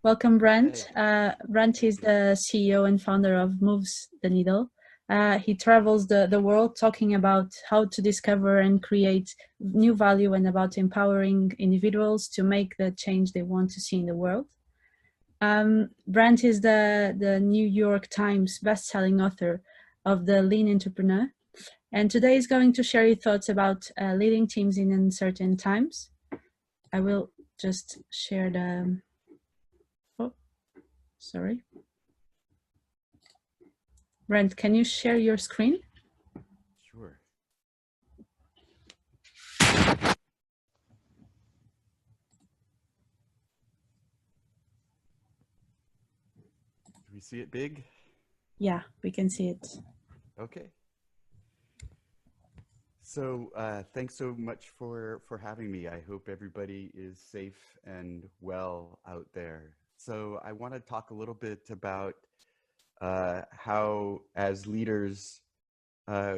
Welcome, Brant. Hey. Brant is Thank you. the CEO and founder of Moves the Needle. He travels the world talking about how to discover and create new value and about empowering individuals to make the change they want to see in the world. Brant is the New York Times best-selling author of The Lean Entrepreneur. And today he's going to share his thoughts about leading teams in uncertain times. I will just share the... Sorry. Brent, can you share your screen? Sure. Do we see it big? Yeah, we can see it. Okay. So thanks so much for having me. I hope everybody is safe and well out there. So I want to talk a little bit about how, as leaders,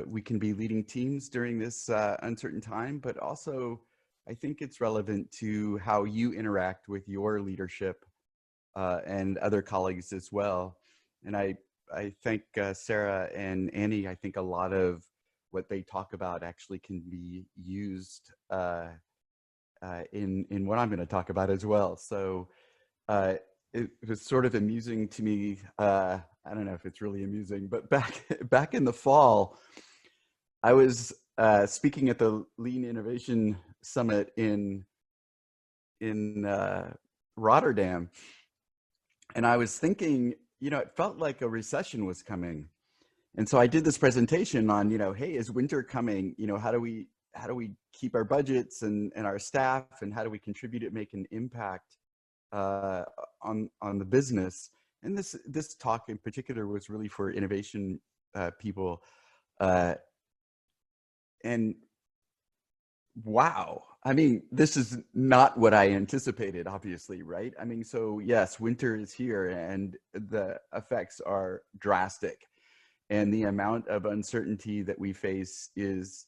we can be leading teams during this uncertain time, but also I think it's relevant to how you interact with your leadership and other colleagues as well. And I thank Sarah and Annie. I think a lot of what they talk about actually can be used in what I'm going to talk about as well. So it was sort of amusing to me. I don't know if it's really amusing, but back in the fall, I was speaking at the Lean Innovation Summit in Rotterdam, and I was thinking, it felt like a recession was coming. And so I did this presentation on, hey, is winter coming? How do we keep our budgets and our staff, and how do we contribute to make an impact on the business? And this talk in particular was really for innovation people. And wow, I mean, this is not what I anticipated, obviously, right? I mean, so yes, winter is here and the effects are drastic. And the amount of uncertainty that we face is,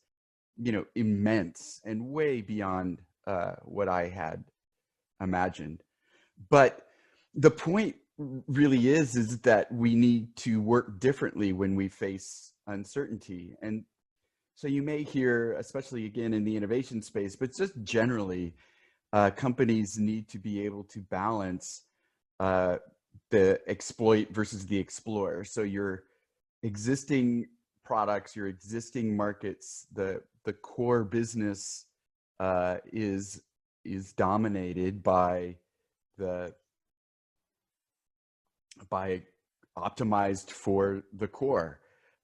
immense and way beyond what I had imagined. But the point really is that we need to work differently when we face uncertainty. And so you may hear, especially again in the innovation space, but just generally, companies need to be able to balance the exploit versus the explore. So your existing products, your existing markets, the core business is dominated by optimized for the core.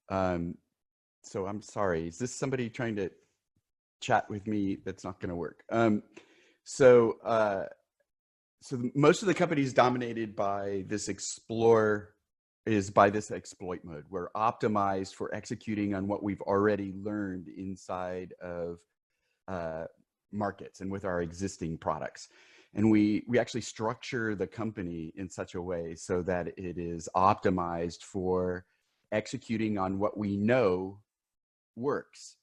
So I'm sorry, is this somebody trying to chat with me? That's not going to work. So most of the companies dominated by this exploit mode. We're optimized for executing on what we've already learned inside of markets and with our existing products. And we actually structure the company in such a way so that it is optimized for executing on what we know works.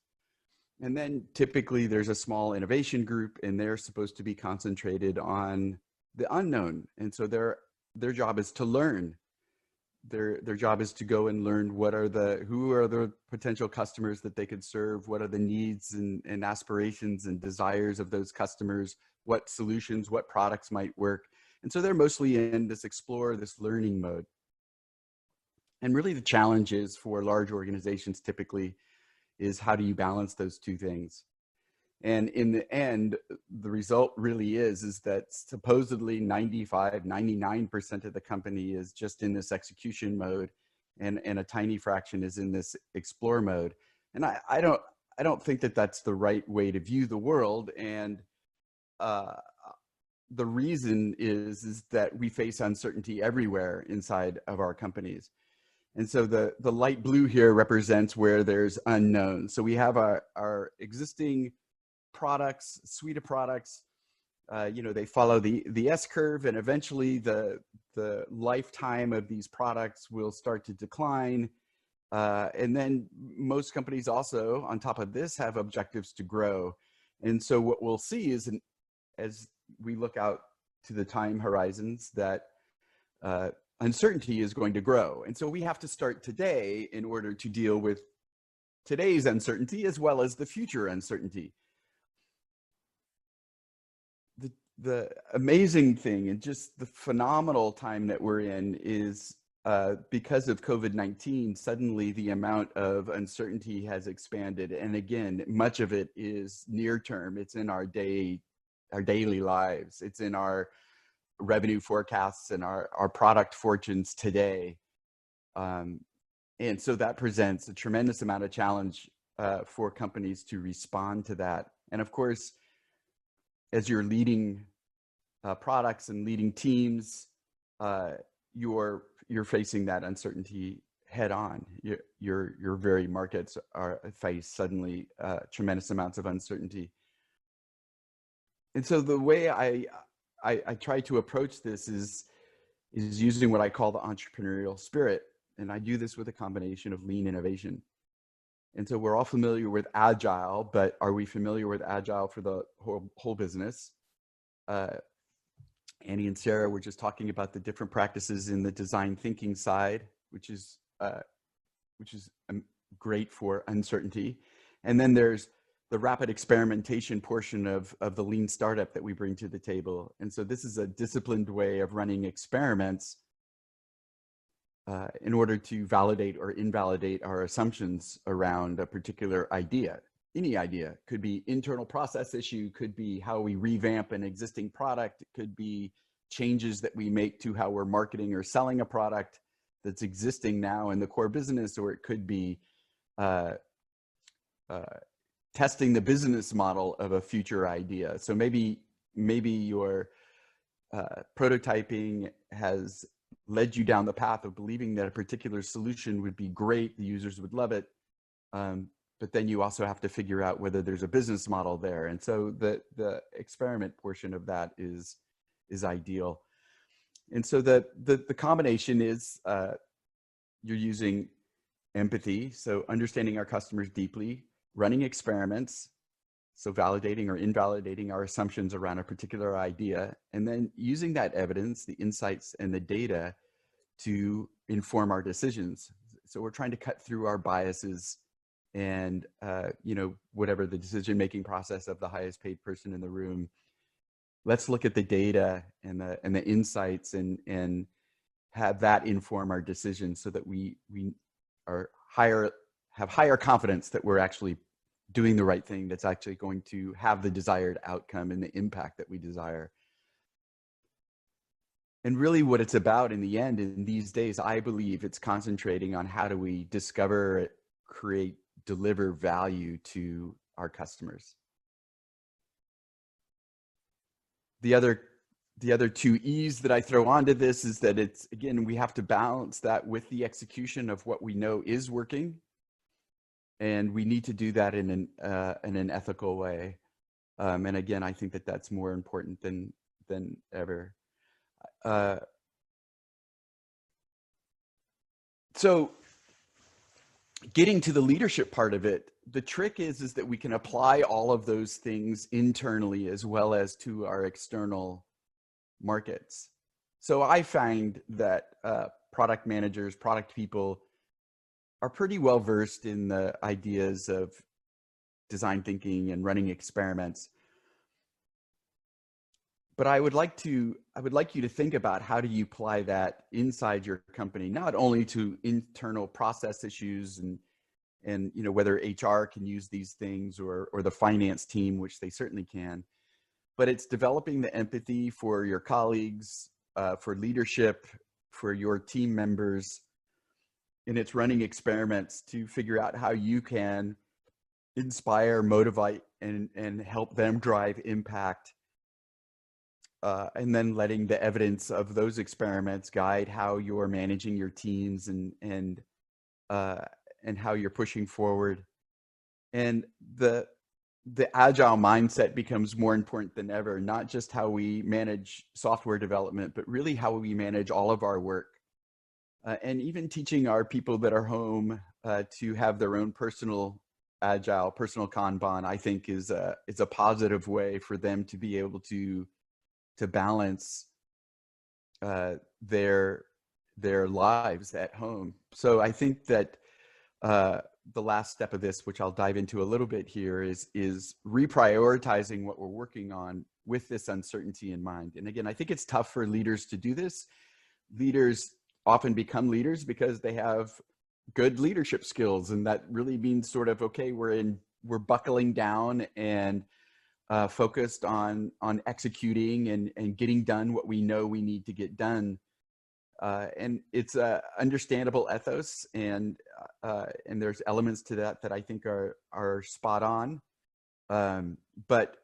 And then typically there's a small innovation group, and they're supposed to be concentrated on the unknown. And so their job is to learn. Their job is to go and learn who are the potential customers that they could serve, what are the needs and aspirations and desires of those customers, what solutions, what products might work. And so they're mostly in this explore, this learning mode. And really the challenge is for large organizations typically is how do you balance those two things? And in the end, the result really is that supposedly 99% of the company is just in this execution mode, and a tiny fraction is in this explore mode. And I don't think that that's the right way to view the world. And the reason is that we face uncertainty everywhere inside of our companies. And so the light blue here represents where there's unknown. So we have our existing products, suite of products, they follow the S curve, and eventually the lifetime of these products will start to decline. And then most companies also, on top of this, have objectives to grow. And so what we'll see is, as we look out to the time horizons, that uncertainty is going to grow. And so we have to start today in order to deal with today's uncertainty as well as the future uncertainty. The amazing thing and just the phenomenal time that we're in is because of COVID-19, suddenly the amount of uncertainty has expanded. And again, much of it is near term. It's in our daily lives. It's in our revenue forecasts and our product fortunes today. And so that presents a tremendous amount of challenge for companies to respond to that. And of course, as you're leading products and leading teams, you're facing that uncertainty head on. Your very markets face suddenly tremendous amounts of uncertainty. And so the way I try to approach this is using what I call the entrepreneurial spirit. And I do this with a combination of lean innovation. And so we're all familiar with Agile, but are we familiar with Agile for the whole business? Annie and Sarah were just talking about the different practices in the design thinking side, which is great for uncertainty. And then there's the rapid experimentation portion of the lean startup that we bring to the table. And so this is a disciplined way of running experiments in order to validate or invalidate our assumptions around a particular idea. Any idea. Could be internal process issue, could be how we revamp an existing product, it could be changes that we make to how we're marketing or selling a product that's existing now in the core business, or it could be testing the business model of a future idea. So maybe your prototyping has led you down the path of believing that a particular solution would be great, the users would love it, but then you also have to figure out whether there's a business model there. And so the experiment portion of that is ideal. And so the combination is you're using empathy, so understanding our customers deeply, running experiments, so validating or invalidating our assumptions around a particular idea, and then using that evidence, the insights and the data to inform our decisions. So we're trying to cut through our biases and whatever the decision-making process of the highest paid person in the room. Let's look at the data and the insights and have that inform our decisions so that we have higher confidence that we're actually doing the right thing that's actually going to have the desired outcome and the impact that we desire. And really what it's about in the end, in these days, I believe it's concentrating on how do we discover, create, deliver value to our customers. The other two E's that I throw onto this is that it's, again, we have to balance that with the execution of what we know is working. And we need to do that in an ethical way. And again, I think that that's more important than ever. So getting to the leadership part of it, the trick is that we can apply all of those things internally as well as to our external markets. So I find that product managers, product people are pretty well versed in the ideas of design thinking and running experiments. But I would like you to think about how do you apply that inside your company, not only to internal process issues and whether HR can use these things or the finance team, which they certainly can, but it's developing the empathy for your colleagues, for leadership, for your team members, and it's running experiments to figure out how you can inspire, motivate, and help them drive impact. And then letting the evidence of those experiments guide how you're managing your teams and how you're pushing forward. And the agile mindset becomes more important than ever, not just how we manage software development, but really how we manage all of our work. And even teaching our people that are home to have their own personal agile, personal Kanban, I think is a positive way for them to be able to balance their lives at home. So I think that the last step of this, which I'll dive into a little bit here, is reprioritizing what we're working on with this uncertainty in mind. And again, I think it's tough for leaders to do this. Leaders often become leaders because they have good leadership skills, and that really means sort of, okay, we're buckling down and focused on executing and getting done what we know we need to get done. And it's a understandable ethos, and there's elements to that I think are spot on. But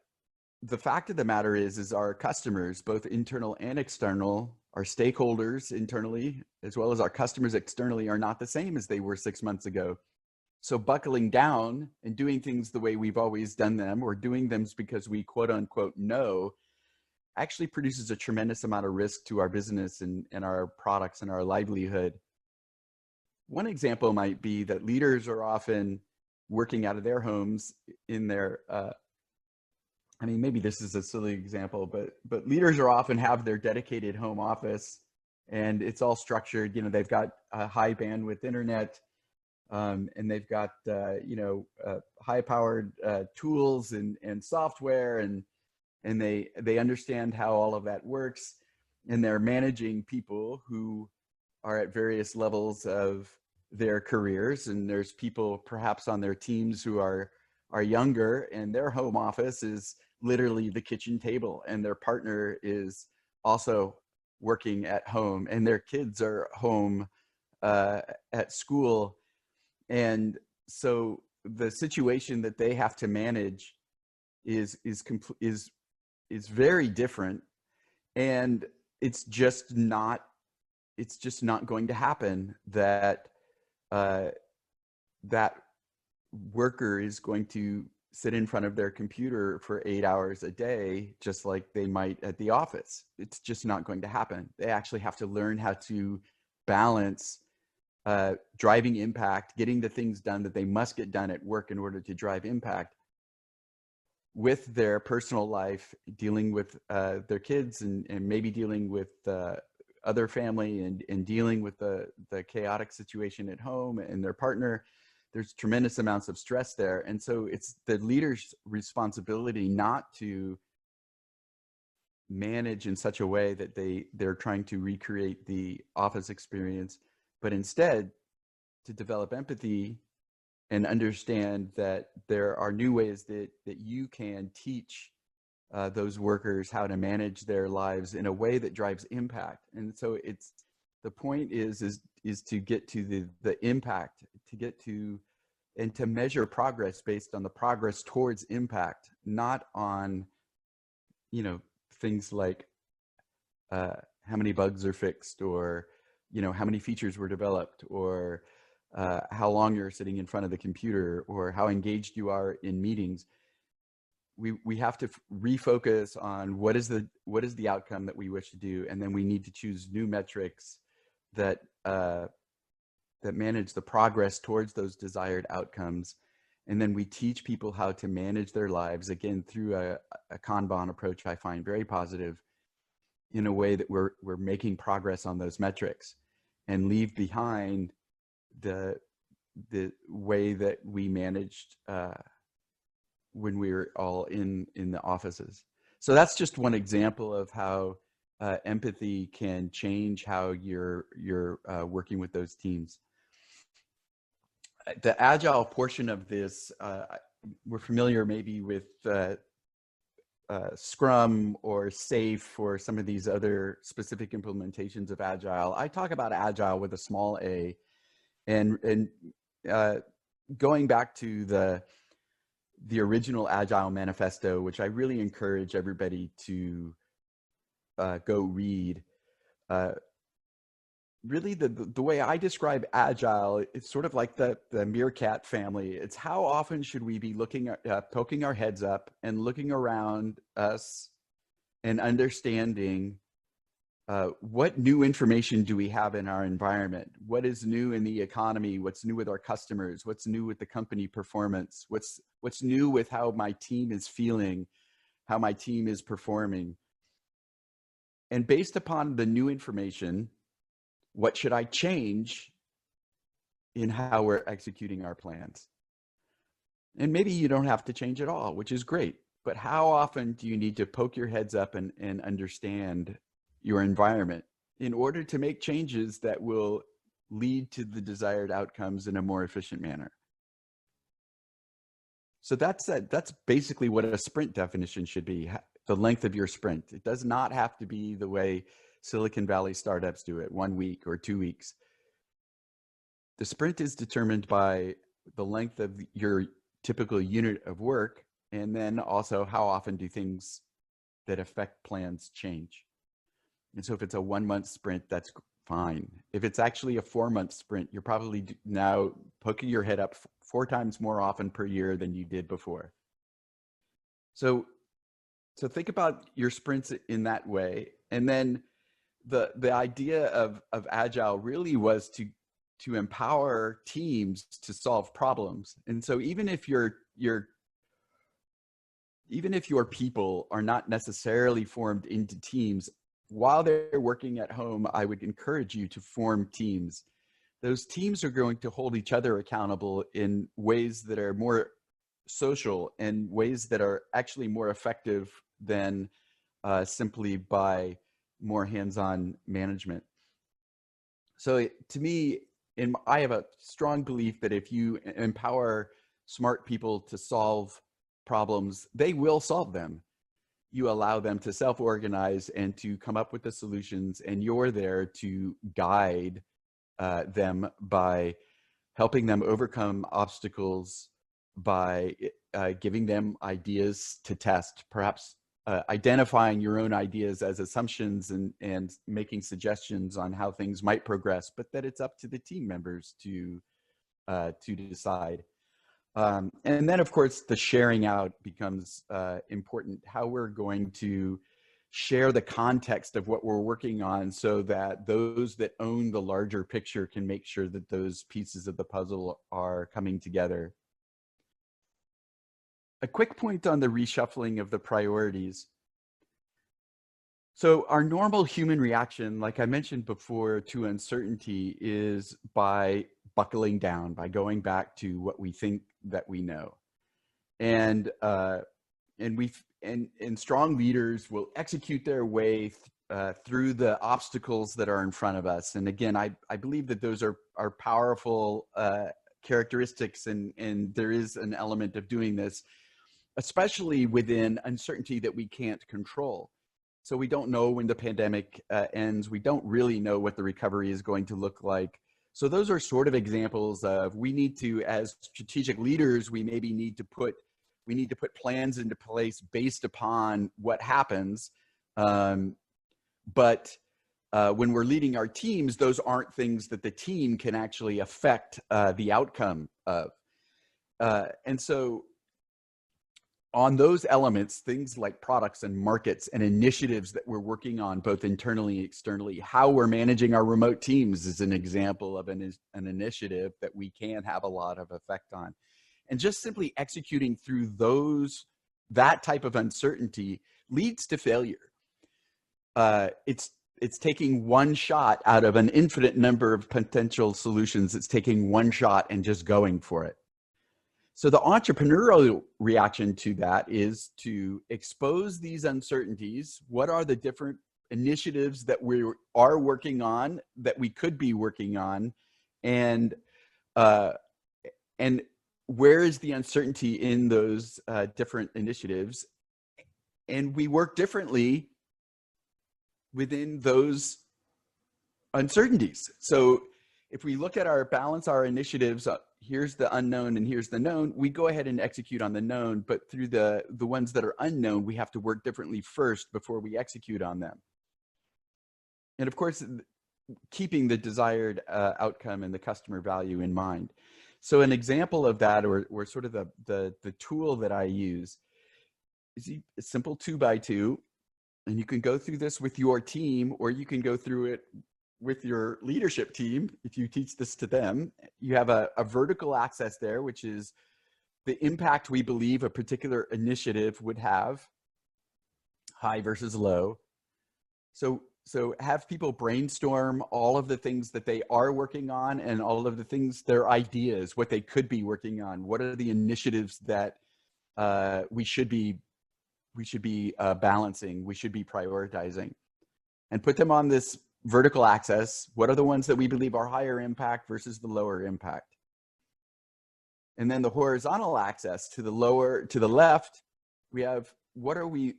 the fact of the matter is our customers, both internal and external, our stakeholders internally, as well as our customers externally, are not the same as they were 6 months ago. So buckling down and doing things the way we've always done them, or doing them because we quote unquote know, actually produces a tremendous amount of risk to our business and our products and our livelihood. One example might be that leaders are often working out of their homes in their, I mean, maybe this is a silly example, but leaders are often have their dedicated home office, and it's all structured. You know, they've got a high bandwidth internet, and they've got, high powered tools and software, and they understand how all of that works, and they're managing people who are at various levels of their careers. And there's people perhaps on their teams who are younger, and their home office is literally the kitchen table, and their partner is also working at home, and their kids are home at school. And so the situation that they have to manage is very different, and it's just not going to happen that that worker is going to sit in front of their computer for 8 hours a day, just like they might at the office. It's just not going to happen. They actually have to learn how to balance driving impact, getting the things done that they must get done at work in order to drive impact, with their personal life, dealing with their kids, and maybe dealing with other family, and dealing with the chaotic situation at home and their partner. There's tremendous amounts of stress there. And so it's the leader's responsibility not to manage in such a way that they're trying to recreate the office experience, but instead to develop empathy and understand that there are new ways that you can teach those workers how to manage their lives in a way that drives impact. And so it's, the point is to get to the impact, to get to, and to measure progress based on the progress towards impact, not on, things like how many bugs are fixed, or, how many features were developed, or how long you're sitting in front of the computer, or how engaged you are in meetings. We have to refocus on what is the outcome that we wish to do, and then we need to choose new metrics that manage the progress towards those desired outcomes. And then we teach people how to manage their lives, again, through a Kanban approach I find very positive, in a way that we're making progress on those metrics, and leave behind the way that we managed when we were all in the offices. So that's just one example of how empathy can change how you're working with those teams. The Agile portion of this, we're familiar maybe with Scrum or SAFe or some of these other specific implementations of Agile. I talk about Agile with a small a, and going back to the original Agile manifesto, which I really encourage everybody to go read. Really, the way I describe Agile, it's sort of like the meerkat family. It's how often should we be looking at, poking our heads up and looking around us and understanding what new information do we have in our environment? What is new in the economy? What's new with our customers? What's new with the company performance? What's new with how my team is feeling, how my team is performing? And based upon the new information, what should I change in how we're executing our plans? And maybe you don't have to change at all, which is great. But how often do you need to poke your heads up and understand your environment in order to make changes that will lead to the desired outcomes in a more efficient manner? So that's basically what a sprint definition should be, the length of your sprint. It does not have to be the way Silicon Valley startups do it, 1 week or 2 weeks. The sprint is determined by the length of your typical unit of work, and then also how often do things that affect plans change. And so if it's a 1 month sprint, that's fine. If it's actually a 4 month sprint, you're probably now poking your head up 4 times more often per year than you did before. So think about your sprints in that way. And then the idea of Agile really was to empower teams to solve problems. And so even if your people are not necessarily formed into teams, while they're working at home, I would encourage you to form teams. Those teams are going to hold each other accountable in ways that are more social and ways that are actually more effective than simply by more hands-on management. So to me, I have a strong belief that if you empower smart people to solve problems, they will solve them. You allow them to self-organize and to come up with the solutions, and you're there to guide them by helping them overcome obstacles, by giving them ideas to test, perhaps identifying your own ideas as assumptions and making suggestions on how things might progress, but that it's up to the team members to decide. And then, of course, the sharing out becomes important, how we're going to share the context of what we're working on so that those that own the larger picture can make sure that those pieces of the puzzle are coming together. A quick point on the reshuffling of the priorities. So our normal human reaction, like I mentioned before, to uncertainty is by buckling down, by going back to what we think that we know. And strong leaders will execute their way through the obstacles that are in front of us. And again, I believe that those are powerful characteristics, and there is an element of doing this, especially within uncertainty that we can't control. So we don't know when the pandemic ends. We don't really know what the recovery is going to look like. So those are sort of examples of, we need to, as strategic leaders, we maybe need to put plans into place based upon what happens. But when we're leading our teams, those aren't things that the team can actually affect the outcome of. And so on those elements, things like products and markets and initiatives that we're working on, both internally and externally, how we're managing our remote teams is an example of an initiative that we can have a lot of effect on. And just simply executing through that type of uncertainty leads to failure. It's taking one shot out of an infinite number of potential solutions. It's taking one shot and just going for it. So the entrepreneurial reaction to that is to expose these uncertainties. What are the different initiatives that we are working on, that we could be working on, and where is the uncertainty in those different initiatives? And we work differently within those uncertainties. So if we look at our initiatives, here's the unknown and here's the known, we go ahead and execute on the known, but through the ones that are unknown, we have to work differently first before we execute on them. And of course, keeping the desired outcome and the customer value in mind. So an example of that, or sort of the tool that I use, is a simple 2x2, and you can go through this with your team, or you can go through it with your leadership team. If you teach this to them, you have a vertical axis there, which is the impact we believe a particular initiative would have, high versus low. So have people brainstorm all of the things that they are working on and all of the things, their ideas, what they could be working on. What are the initiatives that we should be balancing, we should be prioritizing, and put them on this vertical axis. What are the ones that we believe are higher impact versus the lower impact? And then the horizontal axis to the left, we have what are we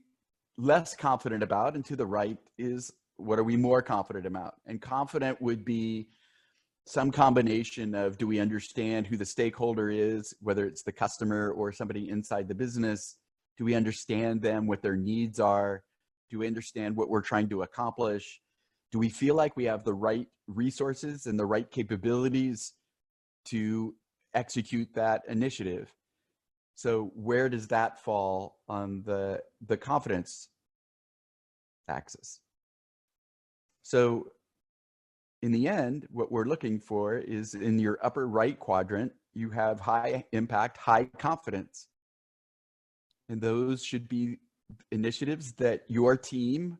less confident about, and to the right is what are we more confident about. And confident would be some combination of, do we understand who the stakeholder is, whether it's the customer or somebody inside the business? Do we understand them, what their needs are? Do we understand what we're trying to accomplish? Do we feel like we have the right resources and the right capabilities to execute that initiative? So where does that fall on the confidence axis? So in the end, what we're looking for is in your upper right quadrant, you have high impact, high confidence. And those should be initiatives that your team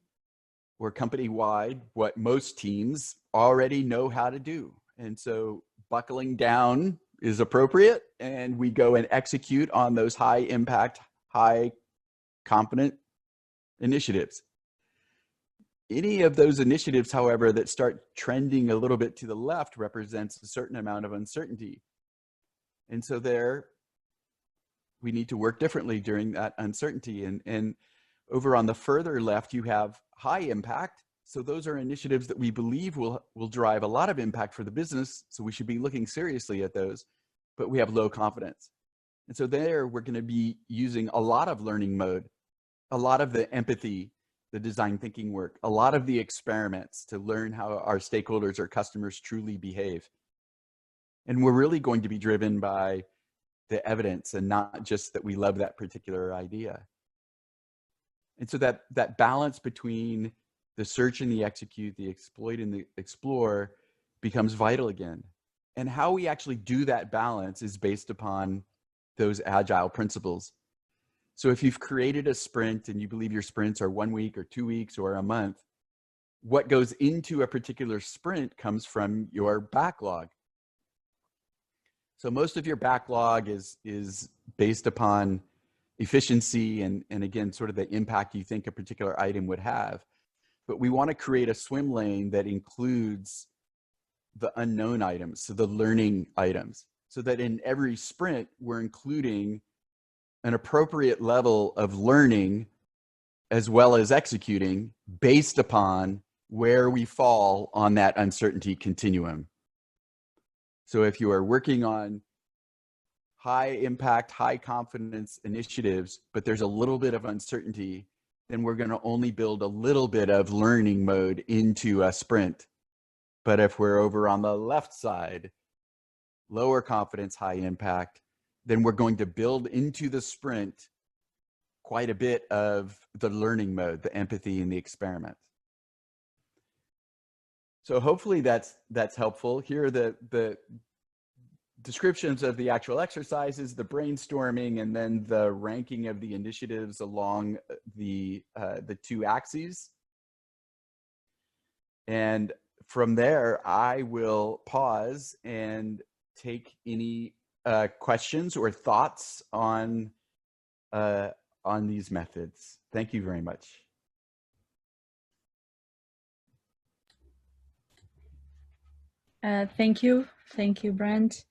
or company-wide, what most teams already know how to do. And so buckling down is appropriate, and we go and execute on those high impact, high confident initiatives. Any of those initiatives, however, that start trending a little bit to the left represents a certain amount of uncertainty. And so there, we need to work differently during that uncertainty. And over on the further left, you have high impact. So those are initiatives that we believe will drive a lot of impact for the business. So we should be looking seriously at those, but we have low confidence. And so there, we're going to be using a lot of learning mode, a lot of the empathy, the design thinking work, a lot of the experiments to learn how our stakeholders or customers truly behave. And we're really going to be driven by the evidence and not just that we love that particular idea. And so that balance between the search and the execute, the exploit and the explore becomes vital again. And how we actually do that balance is based upon those agile principles. So if you've created a sprint and you believe your sprints are 1 week or 2 weeks or a month, what goes into a particular sprint comes from your backlog. So most of your backlog is based upon efficiency and again, sort of the impact you think a particular item would have. But we want to create a swim lane that includes the unknown items, so the learning items, so that in every sprint, we're including an appropriate level of learning as well as executing based upon where we fall on that uncertainty continuum. So if you are working on high impact, high confidence initiatives, but there's a little bit of uncertainty, then we're going to only build a little bit of learning mode into a sprint. But if we're over on the left side, lower confidence, high impact, then we're going to build into the sprint quite a bit of the learning mode, the empathy and the experiment. So hopefully that's helpful. Here are the descriptions of the actual exercises, the brainstorming, and then the ranking of the initiatives along the two axes. And from there, I will pause and take any questions or thoughts on these methods. Thank you very much. Thank you, Brant.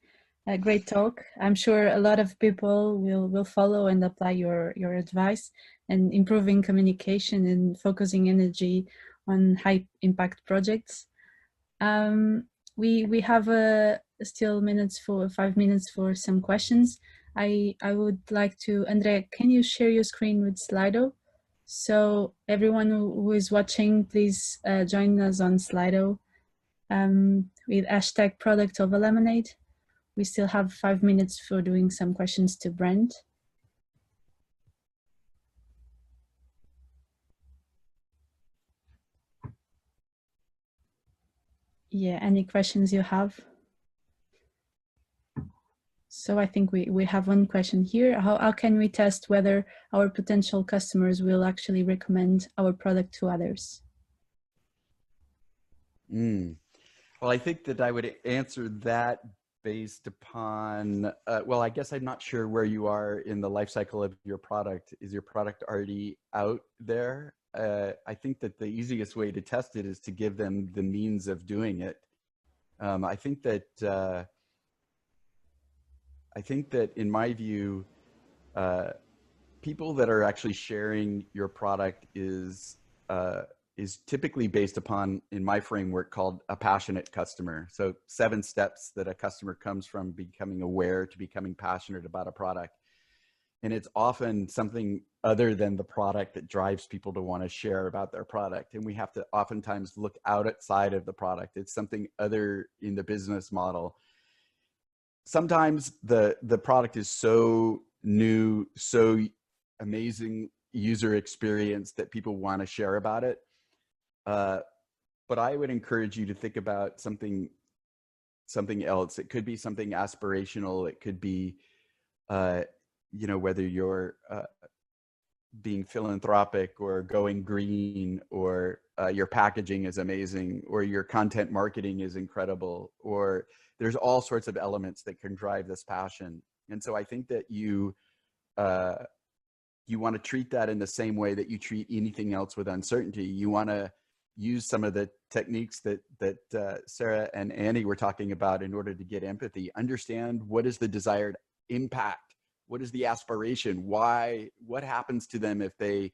A great talk. I'm sure a lot of people will follow and apply your advice, and improving communication and focusing energy on high impact projects. We have still 5 minutes for some questions. I would like to, Andrea, can you share your screen with Slido? So everyone who is watching, please join us on Slido with hashtag product over lemonade. We still have 5 minutes for doing some questions to Brent. Yeah, any questions you have? So I think we have one question here. How can we test whether our potential customers will actually recommend our product to others? Mm. Well, I think that I would answer that based upon, well, I guess I'm not sure where you are in the life cycle of your product. Is your product already out there? I think that the easiest way to test it is to give them the means of doing it. I think that in my view, uh, people that are actually sharing your product is typically based upon, in my framework, called a passionate customer. So 7 steps that a customer comes from becoming aware to becoming passionate about a product. And it's often something other than the product that drives people to want to share about their product. And we have to oftentimes look outside of the product. It's something other in the business model. Sometimes the product is so new, so amazing user experience that people want to share about it. But I would encourage you to think about something else. It could be something aspirational. It could be, whether you're being philanthropic or going green, or your packaging is amazing, or your content marketing is incredible, or there's all sorts of elements that can drive this passion. And so I think that you want to treat that in the same way that you treat anything else with uncertainty. You want to use some of the techniques that Sarah and Annie were talking about in order to get empathy. Understand what is the desired impact, what is the aspiration, why, what happens to them if they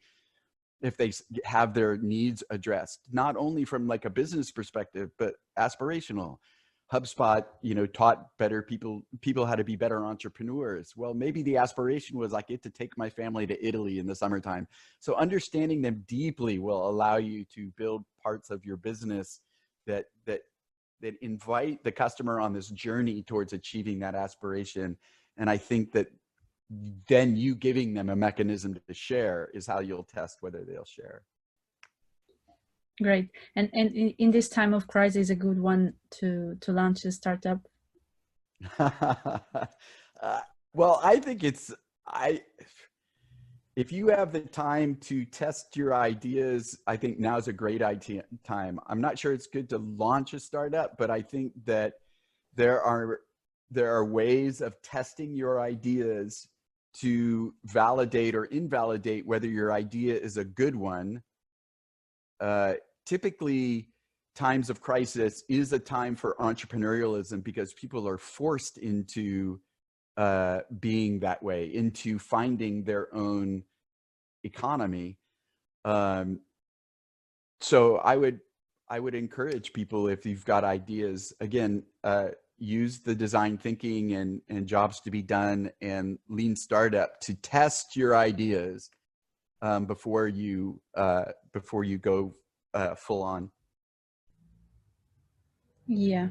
have their needs addressed, not only from like a business perspective, but aspirational. HubSpot, taught people how to be better entrepreneurs. Well, maybe the aspiration was, I get to take my family to Italy in the summertime. So understanding them deeply will allow you to build parts of your business that invite the customer on this journey towards achieving that aspiration. And I think that then you giving them a mechanism to share is how you'll test whether they'll share. Great. And in this time of crisis, a good one to launch a startup? Well, I think if you have the time to test your ideas, I think now's a great time. I'm not sure it's good to launch a startup, but I think that there are ways of testing your ideas to validate or invalidate whether your idea is a good one. Typically, times of crisis is a time for entrepreneurialism because people are forced into being that way, into finding their own economy. So I would encourage people, if you've got ideas, again, use the design thinking and jobs to be done and lean startup to test your ideas before you go full on. Yeah.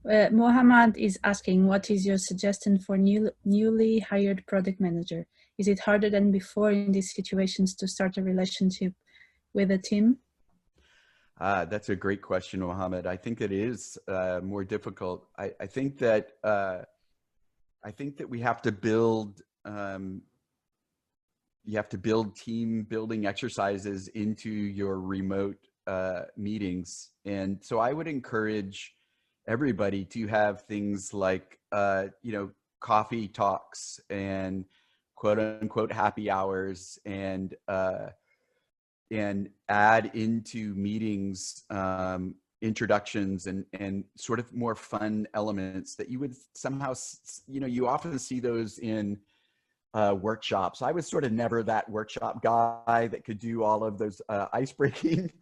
Mohammed is asking, what is your suggestion for newly hired product manager? Is it harder than before in these situations to start a relationship with a team? That's a great question, Mohammed. I think it is more difficult. I think that we have to build team building exercises into your remote meetings. And so I would encourage everybody to have things like, coffee talks and quote unquote happy hours, and add into meetings introductions and sort of more fun elements that you would somehow, you often see those in workshops. I was sort of never that workshop guy that could do all of those ice-breaking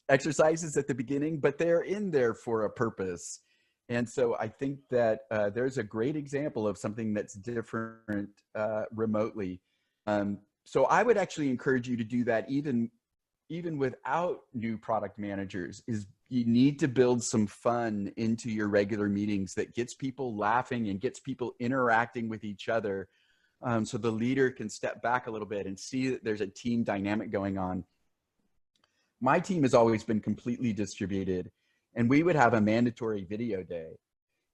exercises at the beginning, but they're in there for a purpose. And so I think that there's a great example of something that's different remotely. So I would actually encourage you to do that even without new product managers. Is you need to build some fun into your regular meetings that gets people laughing and gets people interacting with each other, so the leader can step back a little bit and see that there's a team dynamic going on. My team has always been completely distributed, and we would have a mandatory video day.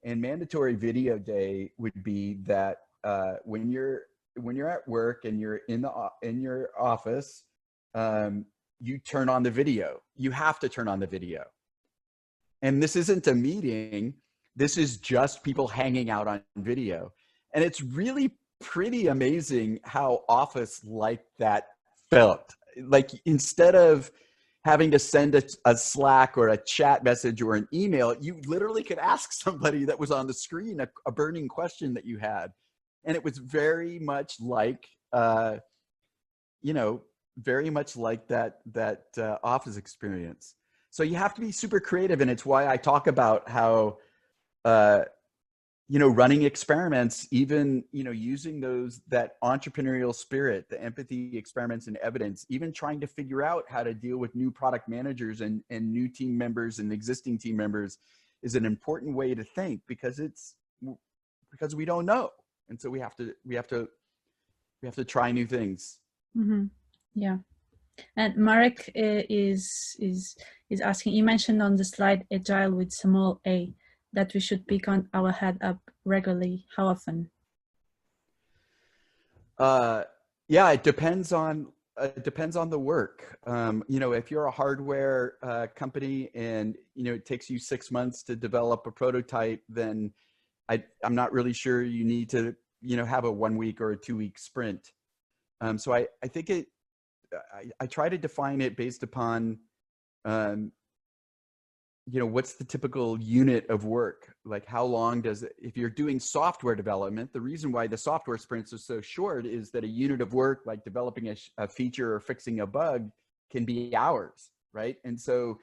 And mandatory video day would be that when you're at work and you're in your office, you turn on the video. You have to turn on the video. And this isn't a meeting. This is just people hanging out on video. And it's really pretty amazing how office-like that felt. Like, instead of having to send a Slack or a chat message or an email, you literally could ask somebody that was on the screen a burning question that you had. And it was very much like, you know, very much like that office experience. So you have to be super creative, and it's why I talk about how, you know, running experiments, even, you know, using that entrepreneurial spirit, the empathy, experiments, and evidence, even trying to figure out how to deal with new product managers and new team members and existing team members is an important way to think, because we don't know. And so we have to try new things. Mm-hmm. Yeah. And Marek is asking, you mentioned on the slide Agile with small a, that we should pick on our head up regularly. How often? Yeah, it depends on the work. You know, if you're a hardware company and, you know, it takes you 6 months to develop a prototype, then I'm not really sure you need to, you know, have a 1 week or a 2 week sprint. So I think I try to define it based upon, you know, what's the typical unit of work? Like, how long does it, if you're doing software development, the reason why the software sprints are so short is that a unit of work, like developing a feature or fixing a bug, can be hours, right? And so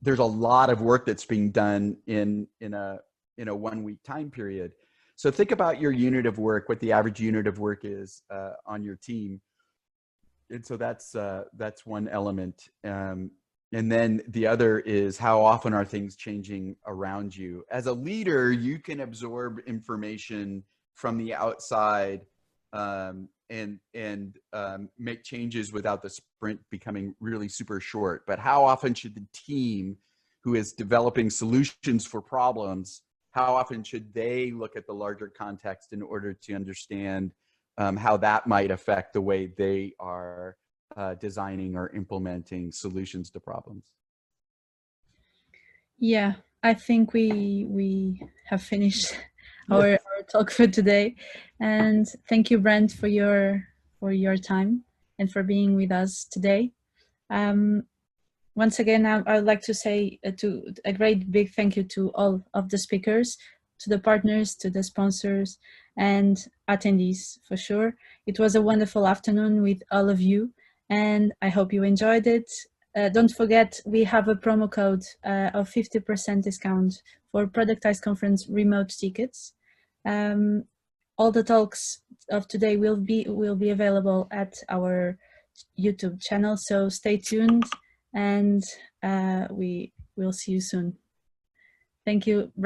there's a lot of work that's being done in a 1 week time period. So think about your unit of work, what the average unit of work is on your team. And so that's one element. And then the other is, how often are things changing around you? As a leader, you can absorb information from the outside and make changes without the sprint becoming really super short. But how often should the team, who is developing solutions for problems, how often should they look at the larger context in order to understand how that might affect the way they are designing or implementing solutions to problems? Yeah, I think we have finished our talk for today. And thank you, Brent, for your time and for being with us today. Once again, I would like to say to a great big thank you to all of the speakers, to the partners, to the sponsors, and attendees for sure. It was a wonderful afternoon with all of you, and I hope you enjoyed it. Don't forget, we have a promo code of 50% discount for Productized Conference remote tickets. All the talks of today will be available at our YouTube channel, so stay tuned, and we will see you soon. Thank you.